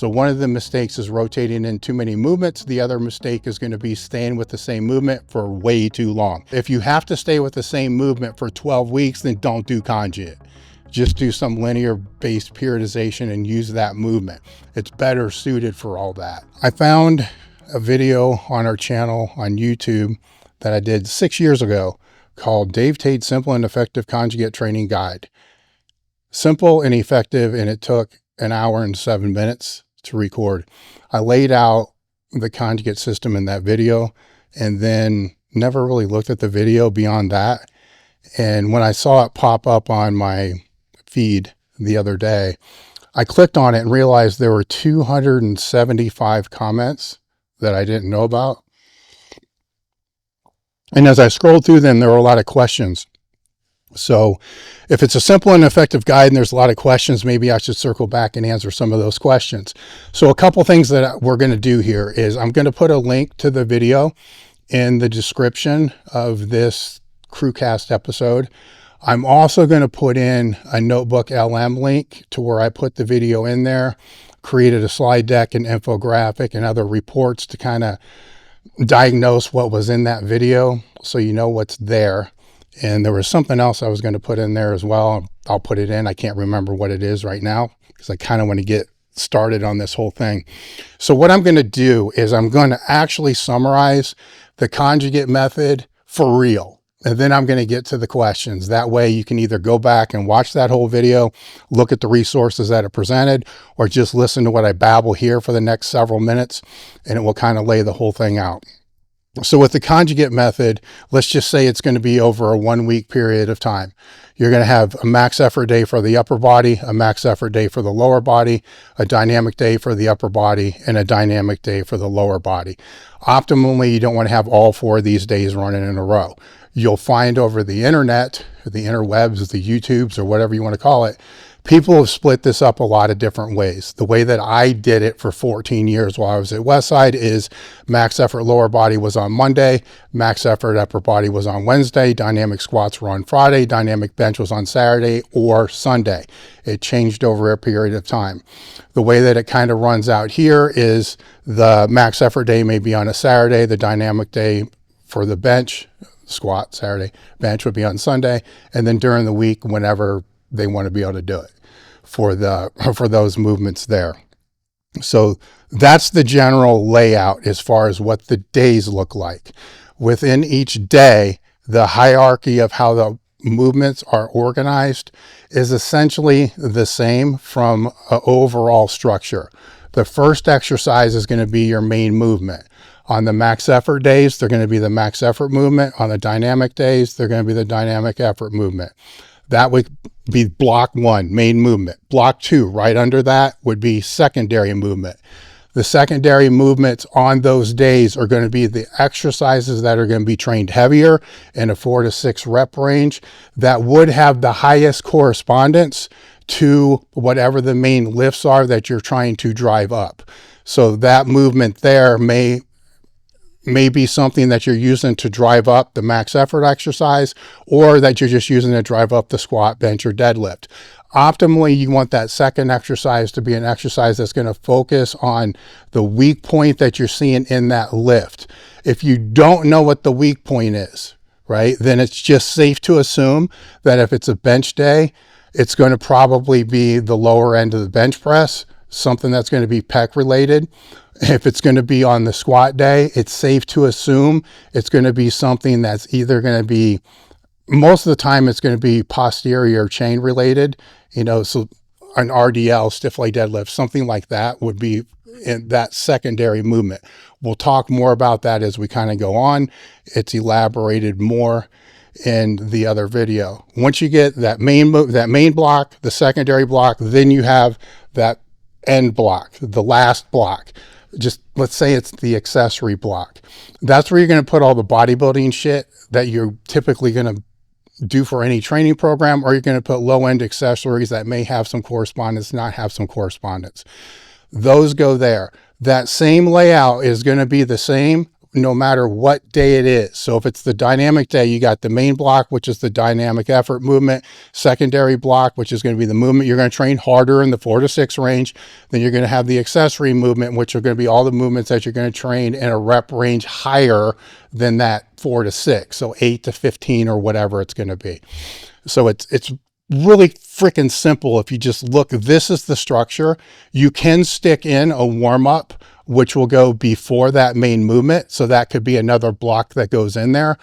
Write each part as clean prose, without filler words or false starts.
So one of the mistakes is rotating in too many movements. The other mistake is going to be staying with the same movement for way too long. If you have to stay with the same movement for 12 weeks, then don't do conjugate. Just do some linear based periodization and use that movement. It's better suited for all that. I found a video on our channel on YouTube that I did 6 years ago called Dave Tate Simple and Effective Conjugate Training Guide. Simple and effective, and it took an hour and 7 minutes to record. I laid out the conjugate system in that video and then never really looked at the video beyond that. And when I saw it pop up on my feed the other day, I clicked on it and realized there were 275 comments that I didn't know about. And as I scrolled through them, there were a lot of questions. So if it's a simple and effective guide and there's a lot of questions, maybe I should circle back and answer some of those questions. So a couple things that we're going to do here is I'm going to put a link to the video in the description of this Crewcast episode. I'm also going to put in a Notebook LM link to where I put the video in there, created a slide deck and infographic and other reports to kind of diagnose what was in that video so you know what's there. And there was something else I was going to put in there as well. I'll put it in. I can't remember what it is right now because I kind of want to get started on this whole thing. So what I'm going to do is I'm going to actually summarize the conjugate method for real. And then I'm going to get to the questions. That way you can either go back and watch that whole video, look at the resources that are presented, or just listen to what I babble here for the next several minutes, and it will kind of lay the whole thing out. So with the conjugate method, let's just say it's going to be over a 1 week period of time. You're going to have a max effort day for the upper body, a max effort day for the lower body, a dynamic day for the upper body, and a dynamic day for the lower body. Optimally, you don't want to have all 4 of these days running in a row. You'll find over the internet, the interwebs, the YouTubes, or whatever you want to call it, people have split this up a lot of different ways. The way that I did it for 14 years while I was at Westside is max effort lower body was on Monday, max effort upper body was on Wednesday, dynamic squats were on Friday, dynamic bench was on Saturday or Sunday. It changed over a period of time. The way that it kind of runs out here is the max effort day may be on a Saturday, the dynamic day for the bench, squat Saturday, bench would be on Sunday, and then during the week, whenever they want to be able to do it for those movements there. So that's the general layout as far as what the days look like. Within each day, the hierarchy of how the movements are organized is essentially the same from an overall structure. The first exercise is going to be your main movement. On the max effort days, they're going to be the max effort movement. On the dynamic days, they're going to be the dynamic effort movement. That would be block 1, main movement. Block 2, right under that, would be secondary movement. The secondary movements on those days are going to be the exercises that are going to be trained heavier in a 4 to 6 rep range that would have the highest correspondence to whatever the main lifts are that you're trying to drive up. So that movement there may be something that you're using to drive up the max effort exercise, or that you're just using to drive up the squat, bench, or deadlift. Optimally, you want that second exercise to be an exercise that's going to focus on the weak point that you're seeing in that lift. If you don't know what the weak point is, right, then it's just safe to assume that if it's a bench day, it's going to probably be the lower end of the bench press, something that's going to be pec related. If it's going to be on the squat day, it's safe to assume it's going to be something that's either going to be, most of the time it's going to be posterior chain related, so an RDL, stiff leg deadlift, something like that would be in that secondary movement. We'll talk more about that as we kind of go on. It's elaborated more in the other video. Once you get that main block, the secondary block, then you have that end block, the last block. Just let's say it's the accessory block. That's where you're going to put all the bodybuilding shit that you're typically going to do for any training program, or you're going to put low-end accessories that may have some correspondence, not have some correspondence. Those go there. That same layout is going to be the same no matter what day it is. So if it's the dynamic day, you got the main block, which is the dynamic effort movement, secondary block, which is going to be the movement you're going to train harder in the 4 to 6 range. Then you're going to have the accessory movement, which are going to be all the movements that you're going to train in a rep range higher than that 4 to 6. So 8 to 15 or whatever it's going to be. So it's really freaking simple. If you just look, this is the structure. You can stick in a warm up, which will go before that main movement. So that could be another block that goes in there.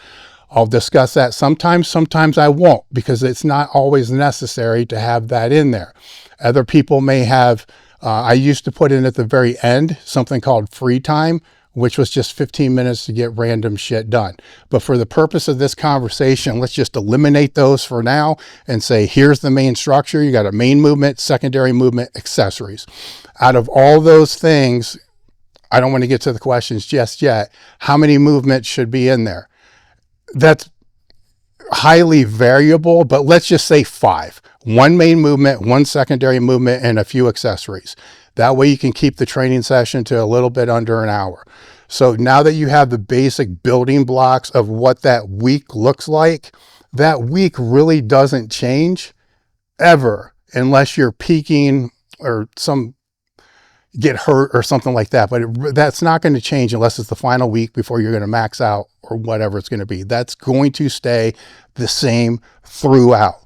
I'll discuss that sometimes I won't, because it's not always necessary to have that in there. Other people may have, I used to put in at the very end, something called free time, which was just 15 minutes to get random shit done. But for the purpose of this conversation, let's just eliminate those for now and say, here's the main structure. You got a main movement, secondary movement, accessories. Out of all those things, I don't want to get to the questions just yet. How many movements should be in there? That's highly variable, but let's just say 5. 1 main movement, 1 secondary movement, and a few accessories. That way you can keep the training session to a little bit under an hour. So now that you have the basic building blocks of what that week looks like, that week really doesn't change ever unless you're peaking or get hurt or something like that. But that's not going to change unless it's the final week before you're going to max out or whatever it's going to be. That's going to stay the same throughout.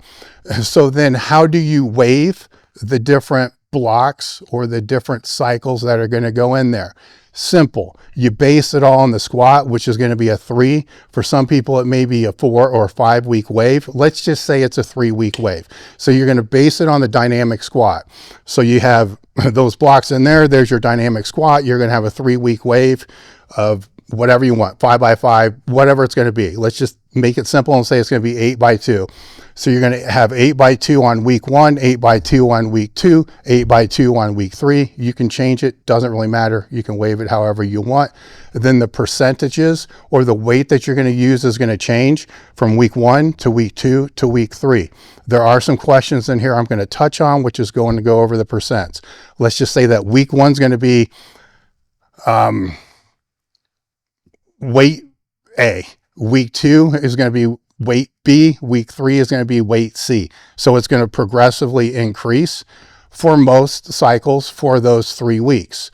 So then how do you waive the different blocks or the different cycles that are going to go in there? Simple. You base it all on the squat, which is going to be a 3. For some people, it may be a 4 or 5 week wave. Let's just say it's a 3-week wave. So you're going to base it on the dynamic squat. So you have those blocks in there. There's your dynamic squat. You're going to have a 3-week wave of whatever you want, 5 by 5, whatever it's going to be. Let's just make it simple and say it's going to be 8 by 2. So you're going to have 8 by 2 on week 1, 8 by 2 on week 2, 8 by 2 on week 3. You can change it. Doesn't really matter. You can waive it however you want. Then the percentages or the weight that you're going to use is going to change from week 1 to week 2 to week 3. There are some questions in here I'm going to touch on, which is going to go over the percents. Let's just say that week 1 is going to be weight A. Week 2 is going to be weight B. Week 3 is going to be weight C. So it's going to progressively increase for most cycles for those 3 weeks.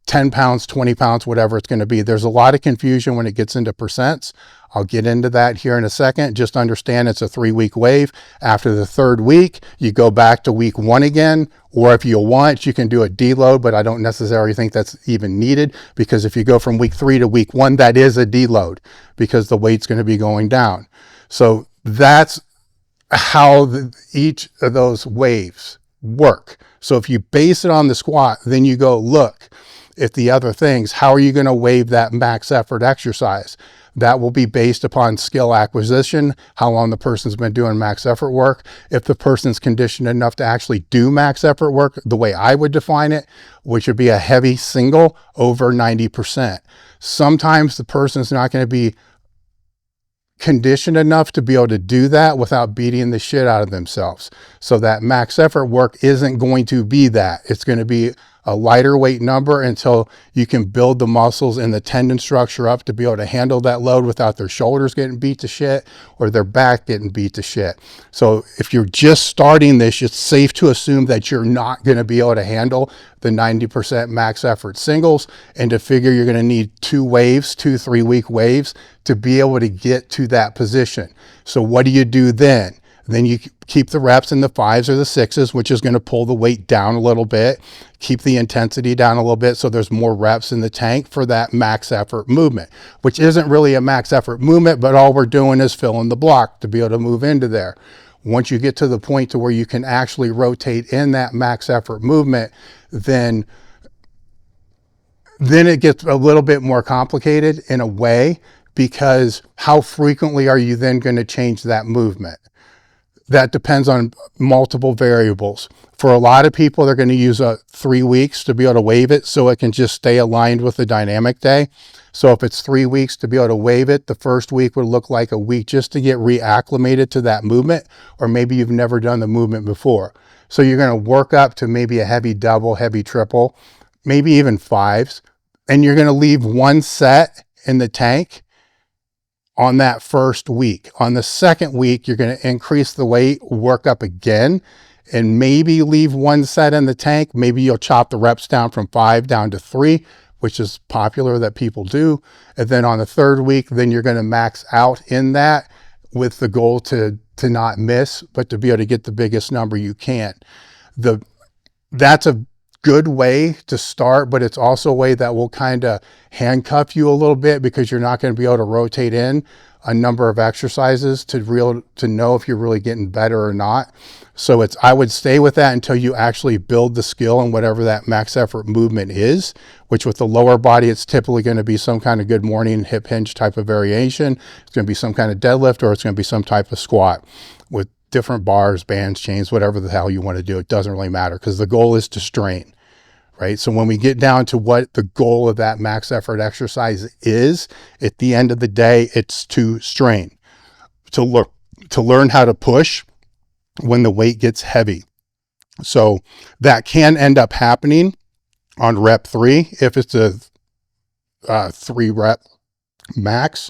10 pounds, 20 pounds, whatever it's going to be. There's a lot of confusion when it gets into percents. I'll get into that here in a second. Just understand it's a 3-week wave. After the 3rd week, you go back to week 1 again, or if you want, you can do a deload, but I don't necessarily think that's even needed, because if you go from week 3 to week 1, that is a deload because the weight's going to be going down. So that's how each of those waves work. So if you base it on the squat, then you go look at the other things. How are you going to waive that max effort exercise? That will be based upon skill acquisition, how long the person's been doing max effort work. If the person's conditioned enough to actually do max effort work, the way I would define it, which would be a heavy single over 90%. Sometimes the person's not going to be conditioned enough to be able to do that without beating the shit out of themselves. So that max effort work isn't going to be that. It's going to be a lighter weight number until you can build the muscles and the tendon structure up to be able to handle that load without their shoulders getting beat to shit or their back getting beat to shit. So if you're just starting this, it's safe to assume that you're not going to be able to handle the 90% max effort singles, and to figure you're going to need 2 waves, 2 3-week waves to be able to get to that position. So what do you do then? Then you keep the reps in the 5s or the 6s, which is going to pull the weight down a little bit, keep the intensity down a little bit so there's more reps in the tank for that max effort movement, which isn't really a max effort movement, but all we're doing is filling the block to be able to move into there. Once you get to the point to where you can actually rotate in that max effort movement, then it gets a little bit more complicated in a way, because how frequently are you then going to change that movement? That depends on multiple variables. For a lot of people, they're going to use 3 weeks to be able to waive it so it can just stay aligned with the dynamic day. So if it's 3 weeks to be able to waive it, the first week would look like a week just to get reacclimated to that movement, or maybe you've never done the movement before. So you're going to work up to maybe a heavy double, heavy triple, maybe even 5s, and you're going to leave 1 set in the tank on that first week. On the second week, you're going to increase the weight, work up again, and maybe leave one set in the tank. Maybe you'll chop the reps down from 5 down to 3, which is popular that people do. And then on the third week, then you're going to max out in that with the goal to not miss, but to be able to get the biggest number you can. That's a good way to start, but it's also a way that will kind of handcuff you a little bit, because you're not going to be able to rotate in a number of exercises to know if you're really getting better or not. So I would stay with that until you actually build the skill in whatever that max effort movement is, which with the lower body, it's typically going to be some kind of good morning hip hinge type of variation. It's going to be some kind of deadlift, or it's going to be some type of squat with different bars, bands, chains, whatever the hell you want to do. It doesn't really matter, because the goal is to strain. Right? So when we get down to what the goal of that max effort exercise is, at the end of the day, it's to strain, to learn how to push when the weight gets heavy. So that can end up happening on rep 3 if it's a 3 rep max,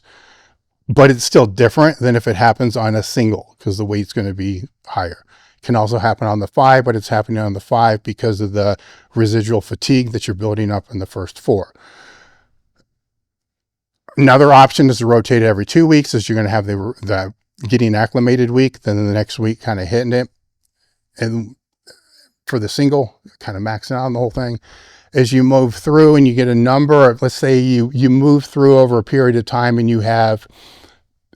but it's still different than if it happens on a single, because the weight's going to be higher. Can also happen on the 5, but it's happening on the 5 because of the residual fatigue that you're building up in the first 4. Another option is to rotate it every 2 weeks, is you're going to have the getting acclimated week, then the next week kind of hitting it. And for the single, kind of maxing out on the whole thing. As you move through and you get a number of, let's say you move through over a period of time and you have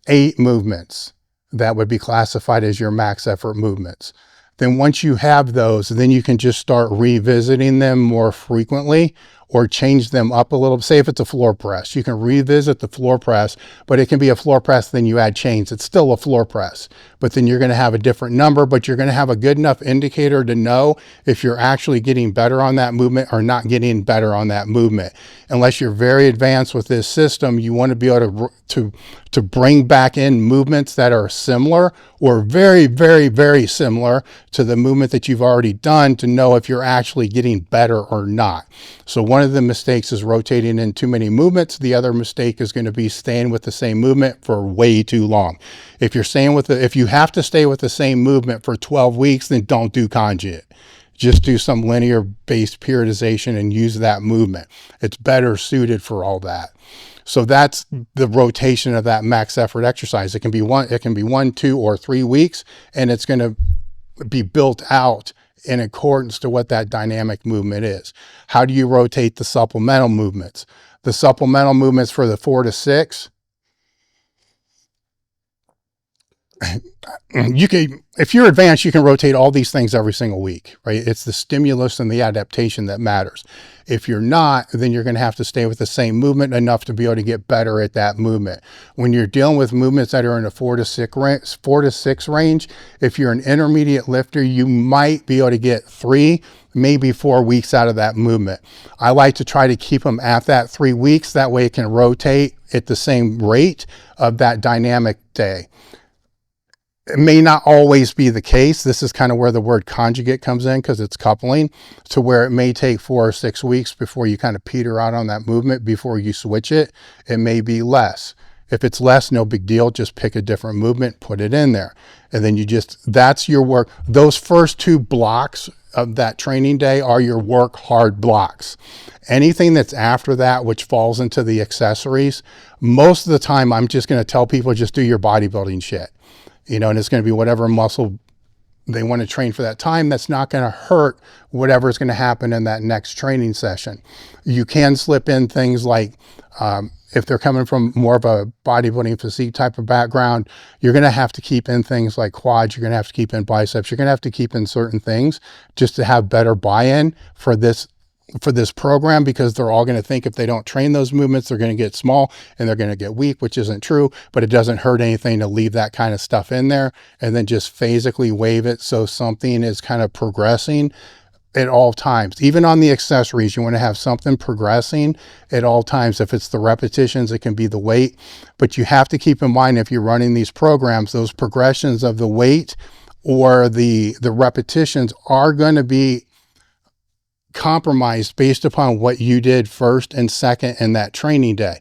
8 movements that would be classified as your max effort movements. Then once you have those, then you can just start revisiting them more frequently, or change them up a little. Say if it's a floor press, you can revisit the floor press, but it can be a floor press, then you add chains. It's still a floor press, but then you're going to have a different number, but you're going to have a good enough indicator to know if you're actually getting better on that movement or not getting better on that movement. Unless you're very advanced with this system, you want to be able to bring back in movements that are similar or very, very, very similar to the movement that you've already done, to know if you're actually getting better or not. So one of the mistakes is rotating in too many movements. The other mistake is going to be staying with the same movement for way too long. If you have to stay with the same movement for 12 weeks, then don't do conjugate. Just do some linear based periodization and use that movement. It's better suited for all that. So that's the rotation of that max effort exercise. It can be 1, 2, or 3 weeks, and it's going to be built out in accordance to what that dynamic movement is. How do you rotate the supplemental movements? The supplemental movements for the 4 to 6, if you're advanced, you can rotate all these things every single week, right? It's the stimulus and the adaptation that matters. If you're not, then you're going to have to stay with the same movement enough to be able to get better at that movement. When you're dealing with movements that are in the 4 to 6 range, if you're an intermediate lifter, you might be able to get 3, maybe 4 weeks out of that movement. I like to try to keep them at that 3 weeks. That way it can rotate at the same rate of that dynamic day. It may not always be the case. This is kind of where the word conjugate comes in, because it's coupling, to where it may take 4 or 6 weeks before you kind of peter out on that movement before you switch it. It may be less. If it's less, no big deal. Just pick a different movement, put it in there. And then that's your work. Those first 2 blocks of that training day are your work hard blocks. Anything that's after that, which falls into the accessories, most of the time I'm just going to tell people, just do your bodybuilding shit. And it's going to be whatever muscle they want to train for that time. That's not going to hurt whatever is going to happen in that next training session. You can slip in things like, if they're coming from more of a bodybuilding physique type of background, you're going to have to keep in things like quads. You're going to have to keep in biceps. You're going to have to keep in certain things just to have better buy-in for this program, because they're all going to think if they don't train those movements, they're going to get small and they're going to get weak, which isn't true. But it doesn't hurt anything to leave that kind of stuff in there, and then just physically wave it so something is kind of progressing at all times. Even on the accessories, you want to have something progressing at all times. If it's the repetitions, it can be the weight, but you have to keep in mind, if you're running these programs, those progressions of the weight or the repetitions are going to be compromised based upon what you did first and second in that training day.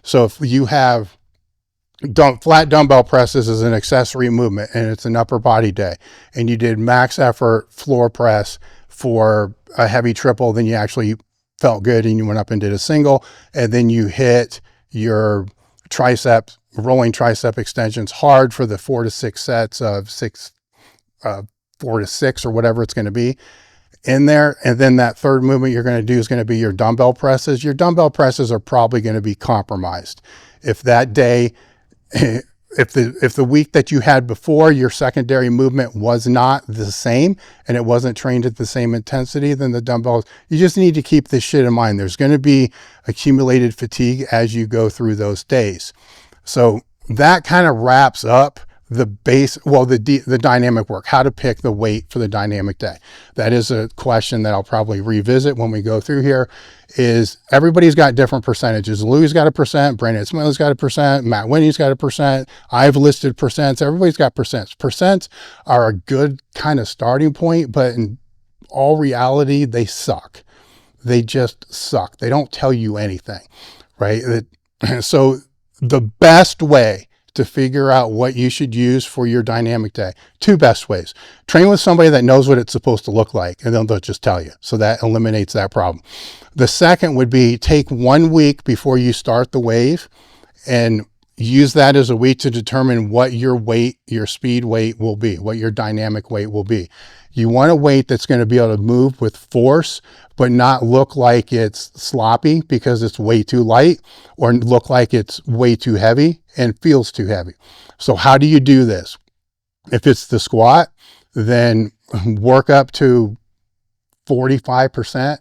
So if you have flat dumbbell presses as an accessory movement and it's an upper body day, and you did max effort floor press for a heavy triple, then you actually felt good and you went up and did a single, and then you hit your triceps, rolling tricep extensions hard for the 4 to 6 sets of 4 to 6 or whatever it's going to be in there. And then that third movement you're going to do is going to be your dumbbell presses. Your dumbbell presses are probably going to be compromised. If that day, if the week that you had before, your secondary movement was not the same and it wasn't trained at the same intensity, then the dumbbells, you just need to keep this shit in mind. There's going to be accumulated fatigue as you go through those days. So that kind of wraps up the base, well, the dynamic work, how to pick the weight for the dynamic day. That is a question that I'll probably revisit when we go through here. Is everybody's got different percentages. Louie's got a percent, Brandon Smith's got a percent, Matt Winnie's got a percent, I've listed percents, everybody's got percents. Percents are a good kind of starting point, but in all reality, they suck. They just suck. They don't tell you anything, right? So the best way to figure out what you should use for your dynamic day, two best ways: train with somebody that knows what it's supposed to look like, and they'll just tell you. So that eliminates that problem. The second would be take 1 week before you start the wave and use that as a week to determine what your weight, your speed weight will be, what your dynamic weight will be. You want a weight that's going to be able to move with force, but not look like it's sloppy because it's way too light, or look like it's way too heavy and feels too heavy. So how do you do this? If it's the squat, then work up to 45%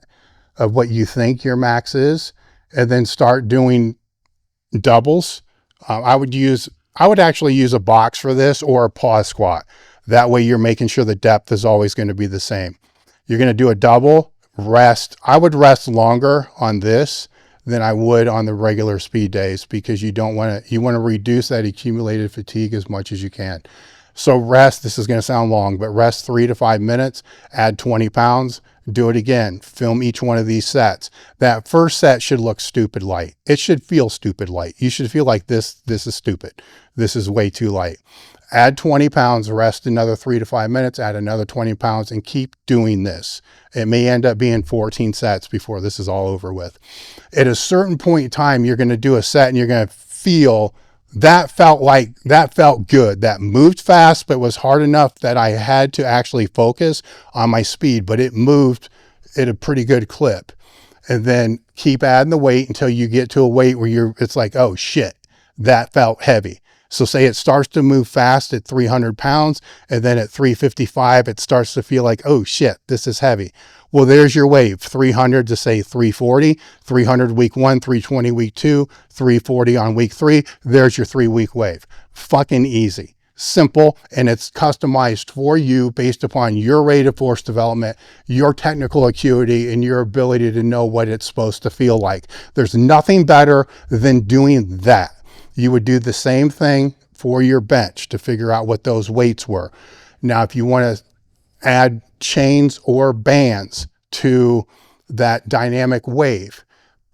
of what you think your max is, and then start doing doubles. I would actually use a box for this, or a pause squat. That way you're making sure the depth is always going to be the same. You're going to do a double, rest. I would rest longer on this than I would on the regular speed days, because you want to reduce that accumulated fatigue as much as you can. So rest, this is going to sound long, but rest 3 to 5 minutes, add 20 pounds, do it again, film each one of these sets. That first set should look stupid light. It should feel stupid light. You should feel like this is stupid. This is way too light. Add 20 pounds, rest another 3 to 5 minutes, add another 20 pounds, and keep doing this. It may end up being 14 sets before this is all over with. At a certain point in time, you're going to do a set and you're going to feel that felt good. That moved fast, but was hard enough that I had to actually focus on my speed, but it moved at a pretty good clip. And then keep adding the weight until you get to a weight where it's like, oh shit, that felt heavy. So say it starts to move fast at 300 pounds, and then at 355, it starts to feel like, oh shit, this is heavy. Well, there's your wave, 300 to say 340, 300 week 1, 320 week 2, 340 on week 3. There's your 3-week wave. Fucking easy, simple, and it's customized for you based upon your rate of force development, your technical acuity, and your ability to know what it's supposed to feel like. There's nothing better than doing that. You would do the same thing for your bench to figure out what those weights were. Now, if you want to add chains or bands to that dynamic wave,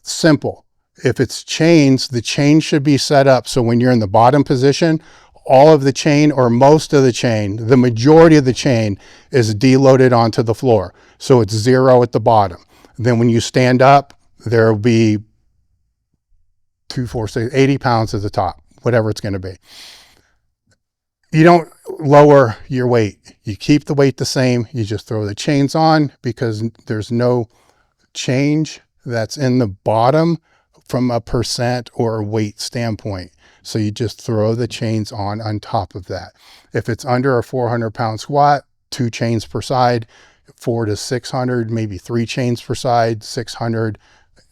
simple. If it's chains, the chain should be set up so when you're in the bottom position, all of the chain, or most of the chain, the majority of the chain is deloaded onto the floor. So it's 0 at the bottom. Then when you stand up, there will be 2, 4, 6, 80 pounds at the top, whatever it's going to be. You don't lower your weight. You keep the weight the same. You just throw the chains on, because there's no change that's in the bottom from a percent or weight standpoint. So you just throw the chains on top of that. If it's under a 400-pound squat, 2 chains per side, 4 to 600, maybe 3 chains per side, 600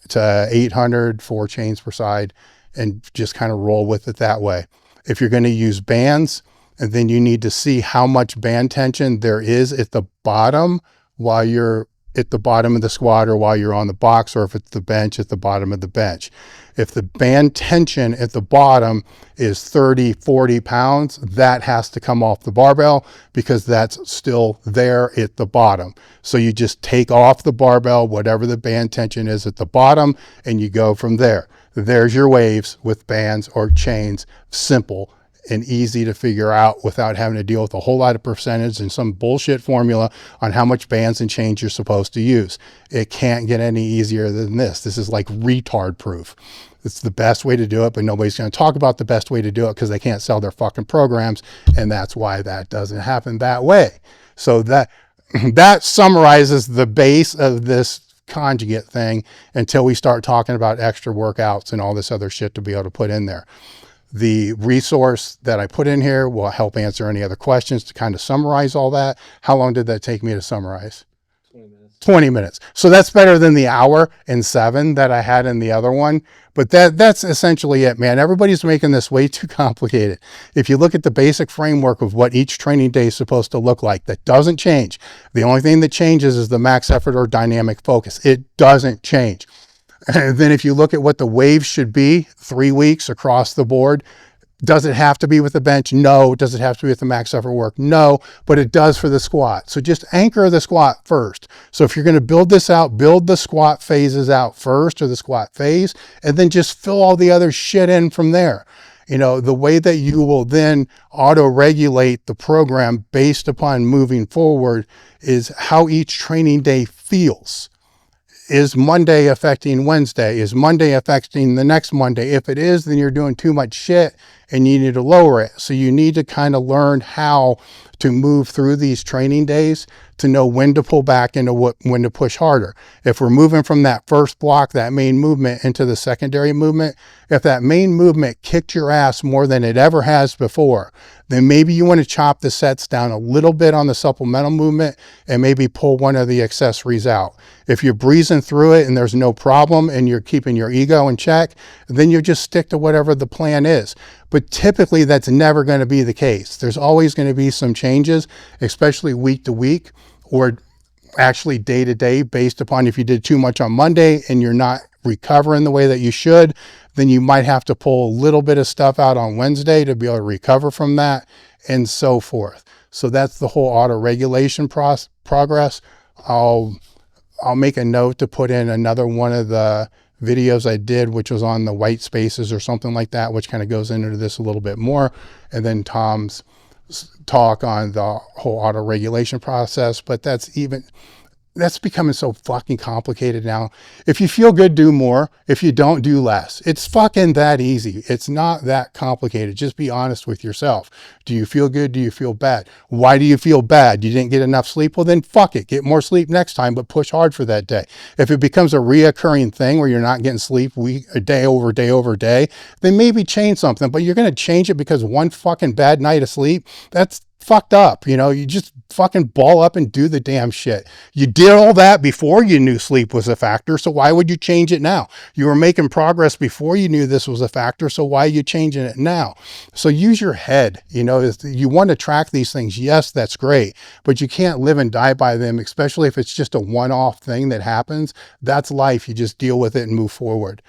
to 800, 4 chains per side, and just kind of roll with it that way. If you're going to use bands, and then you need to see how much band tension there is at the bottom while you're at the bottom of the squat, or while you're on the box, or if it's the bench, at the bottom of the bench. If the band tension at the bottom is 30, 40 pounds, that has to come off the barbell, because that's still there at the bottom. So you just take off the barbell, whatever the band tension is at the bottom, and you go from there. There's your waves with bands or chains. Simple and easy to figure out without having to deal with a whole lot of percentage and some bullshit formula on how much bands and chains you're supposed to use. It can't get any easier than this. This is like retard proof. It's the best way to do it, but nobody's going to talk about the best way to do it because they can't sell their fucking programs. And that's why that doesn't happen that way. So that summarizes the base of this conjugate thing until we start talking about extra workouts and all this other shit to be able to put in there. The resource that I put in here will help answer any other questions to kind of summarize all that. How long did that take me to summarize? 20 minutes. 20 minutes. So that's better than the hour and 7 that I had in the other one. But that's essentially it, man. Everybody's making this way too complicated. If you look at the basic framework of what each training day is supposed to look like, that doesn't change. The only thing that changes is the max effort or dynamic focus. It doesn't change. And then if you look at what the waves should be, 3 weeks across the board, does it have to be with the bench? No. Does it have to be with the max effort work? No, but it does for the squat. So just anchor the squat first. So if you're going to build this out, build the squat phases out first, or the squat phase, and then just fill all the other shit in from there. You know, the way that you will then auto-regulate the program based upon moving forward is how each training day feels. Is Monday affecting Wednesday? Is Monday affecting the next Monday? If it is, then you're doing too much shit and you need to lower it. So you need to kind of learn how to move through these training days to know when to pull back and when to push harder. If we're moving from that first block, that main movement, into the secondary movement, if that main movement kicked your ass more than it ever has before, then maybe you want to chop the sets down a little bit on the supplemental movement and maybe pull one of the accessories out. If you're breezing through it and there's no problem and you're keeping your ego in check, then you just stick to whatever the plan is. But typically that's never going to be the case. There's always going to be some changes, especially week to week or actually day to day, based upon if you did too much on Monday and you're not recovering the way that you should, then you might have to pull a little bit of stuff out on Wednesday to be able to recover from that, and so forth. So that's the whole auto regulation progress. I'll make a note to put in another one of the videos I did, which was on the white spaces or something like that, which kind of goes into this a little bit more. And then Tom's talk on the whole auto regulation process, but that's becoming so fucking complicated now. If you feel good, do more. If you don't, do less. It's fucking that easy. It's not that complicated. Just be honest with yourself. Do you feel good? Do you feel bad? Why do you feel bad? You didn't get enough sleep? Well, then fuck it. Get more sleep next time, but push hard for that day. If it becomes a reoccurring thing where you're not getting sleep day over day over day, then maybe change something, but you're going to change it because one fucking bad night of sleep. That's fucked up. You know, you just fucking ball up and do the damn shit. You did all that before you knew sleep was a factor, so why would you change it now? You were making progress before you knew this was a factor, so why are you changing it now? So use your head. You know, you want to track these things. Yes, that's great, but you can't live and die by them, especially if it's just a one-off thing that happens. That's life. You just deal with it and move forward.